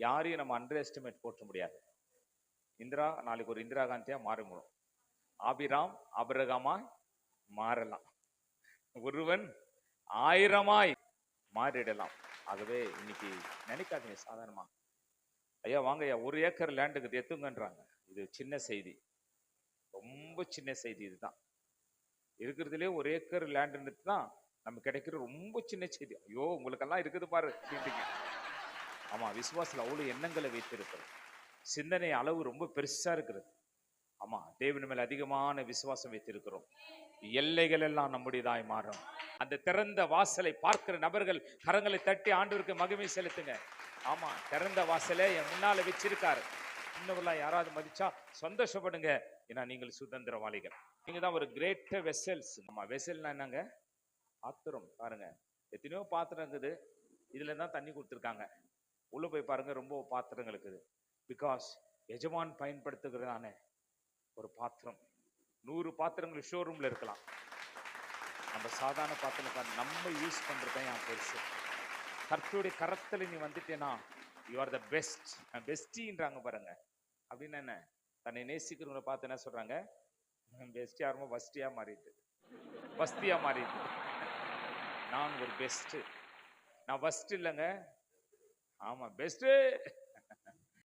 யாரையும் நம்ம under estimate போட்ட முடியாது. இந்திரா நாளைக்கு ஒரு இந்திரா காந்தியா மாறும், ஆபிராம் அபிரகமாய் மாறலாம், ஒருவன் 1000 மாறிடலாம். ஆகவே இன்னைக்கு நினைக்காதீங்க சாதாரணமா, ஐயா வாங்க ஐயா 1 ஏக்கர் லேண்டுக்கு எத்துங்கன்றாங்க. இது சின்ன செய்தி, ரொம்ப சின்ன செய்தி. இதுதான் இருக்கிறதுலே 1 ஏக்கர் லேண்டுன்னு தான் நமக்கு கிடைக்கிற ரொம்ப சின்ன செய்தி. ஐயோ உங்களுக்கெல்லாம் இருக்குது பாரு அப்படின்றீங்க. ஆமா, விசுவாசத்துல அவ்வளவு எண்ணங்களை வைத்திருக்கிறது, சிந்தனை அளவு ரொம்ப பெருசா இருக்கிறது. ஆமா, தேவன் மேல் அதிகமான விசுவாசம் வைத்திருக்கிறோம். எல்லைகள் எல்லாம் நம்முடையதாய் மாறும். அந்த திறந்த வாசலை பார்க்கிற நபர்கள் கரங்களை தட்டி ஆண்டவருக்கு மகிமை செலுத்துங்க. ஆமா, திறந்த வாசலை என் முன்னால வச்சிருக்காரு. இன்னவெல்லாம் யாராவது மதிச்சா சந்தோஷப்படுங்க. ஏன்னா நீங்கள் சுதந்திரவாளிகள். நீங்க தான் ஒரு கிரேட் வெசல்ஸ். ஆமா, வெசல்னா என்னங்க? பாத்திரம். பாருங்க, எத்தனையோ பாத்திரம் இருக்குது, இதுல தான் தண்ணி கொடுத்துருக்காங்க. உள்ள போய் பாருங்க, ரொம்ப பாத்திரங்கள் இருக்குது. பிகாஸ் எஜமான் பயன்படுத்துகிறதான ஒரு பாத்திரம். 100 பாத்திரங்கள் ஷோரூம்ல இருக்கலாம். நம்ம சாதாரண பாத்திரம் நம்ம யூஸ் பண்றதுதான் என் பெருசு. கர்த்தருடைய கரத்துல நீ வந்துட்டேனா யூ ஆர் த பெஸ்ட். பெஸ்டின்றாங்க பாருங்க. அப்படின்னு என்ன? தன்னை நேசிக்கிறவங்களை பார்த்து என்ன சொல்றாங்க? பெஸ்ட் யாருமோ வஸ்தியா மாறிட்டு, வஸ்தியா மாறிட்டு. நான் ஒரு பெஸ்ட். நான் வஸ்ட் இல்லைங்க. ஆமா, பெஸ்ட்.